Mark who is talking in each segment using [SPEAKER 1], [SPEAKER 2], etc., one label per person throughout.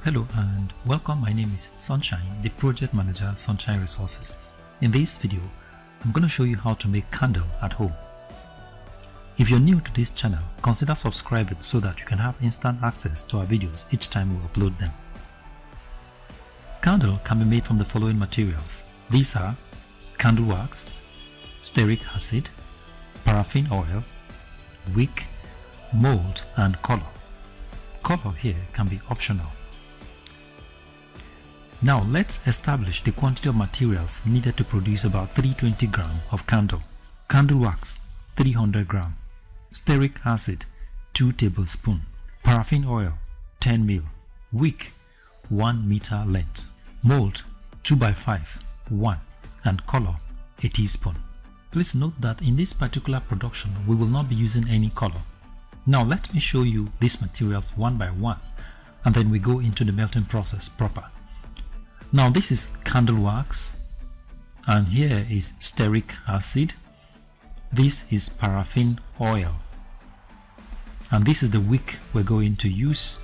[SPEAKER 1] Hello and welcome. My name is Sunshine, the project manager Sunshine Resources. In this video, I'm going to show you how to make candle at home. If you're new to this channel, consider subscribing so that you can have instant access to our videos each time we upload them. Candle can be made from the following materials. These are candle wax, stearic acid, paraffin oil, wick, mold and color. Color here can be optional. Now let's establish the quantity of materials needed to produce about 320 grams of candle. Candle wax 300 grams, stearic acid 2 tablespoons, paraffin oil 10 ml, wick 1 meter length, mold 2x5 1, and color a teaspoon. Please note that in this particular production we will not be using any color. Now let me show you these materials one by one and then we go into the melting process proper. Now this is candle wax and here is stearic acid. This is paraffin oil and this is the wick we're going to use.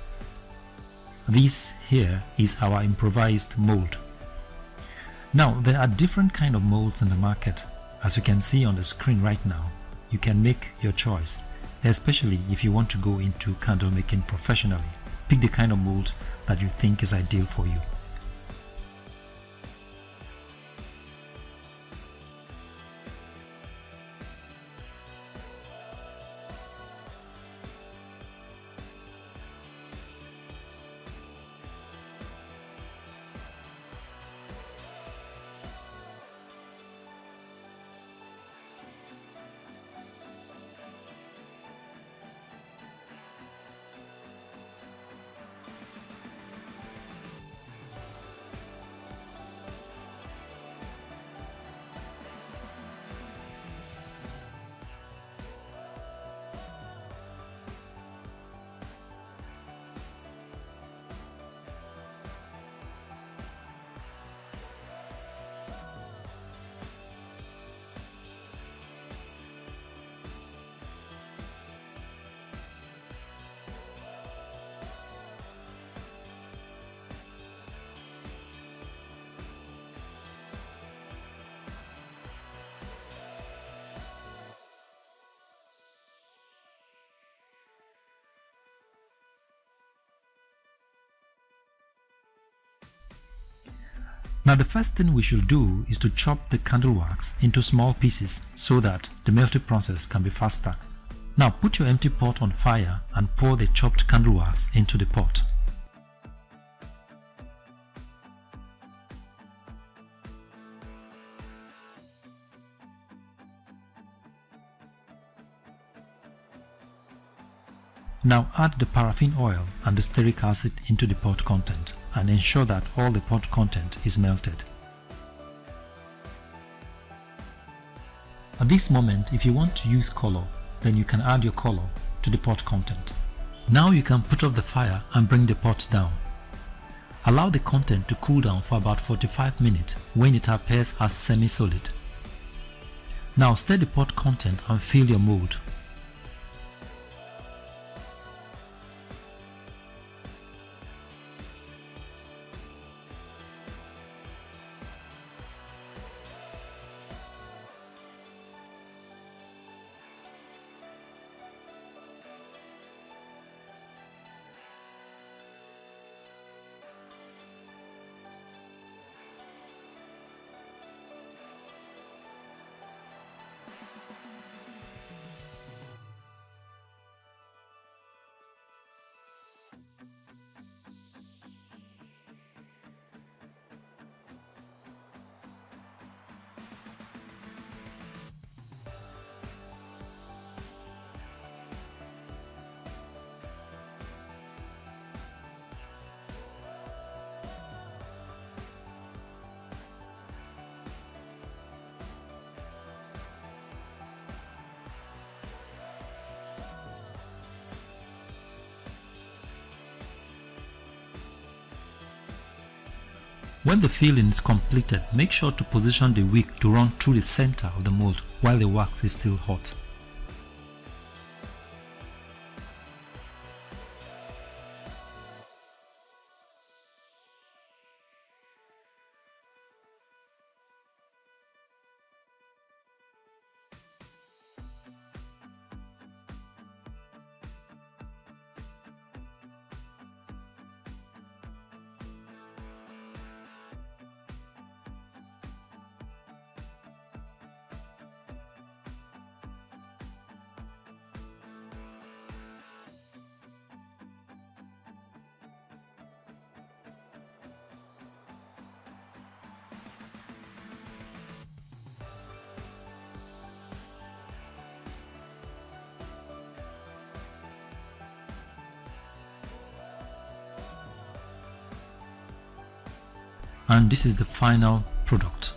[SPEAKER 1] This here is our improvised mold. Now there are different kind of molds in the market. As you can see on the screen right now, you can make your choice, especially if you want to go into candle making professionally. Pick the kind of mold that you think is ideal for you. Now the first thing we should do is to chop the candle wax into small pieces so that the melting process can be faster. Now put your empty pot on fire and pour the chopped candle wax into the pot. Now add the paraffin oil and the stearic acid into the pot content and ensure that all the pot content is melted. At this moment, if you want to use color, then you can add your color to the pot content. Now you can put off the fire and bring the pot down. Allow the content to cool down for about 45 minutes when it appears as semi-solid. Now stir the pot content and fill your mold. When the filling is completed, make sure to position the wick to run through the center of the mold while the wax is still hot. and this is the final product.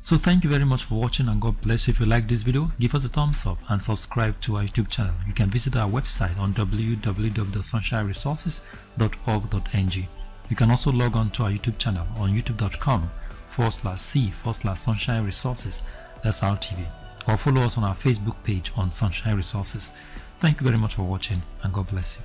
[SPEAKER 1] So thank you very much for watching, and God bless you. If you like this video, give us a thumbs up and subscribe to our YouTube channel. You can visit our website on www.sunshineresources.org.ng. You can also log on to our YouTube channel on youtube.com/c/Sunshine Resources SRTV, or follow us on our Facebook page on Sunshine Resources. Thank you very much for watching, and God bless you.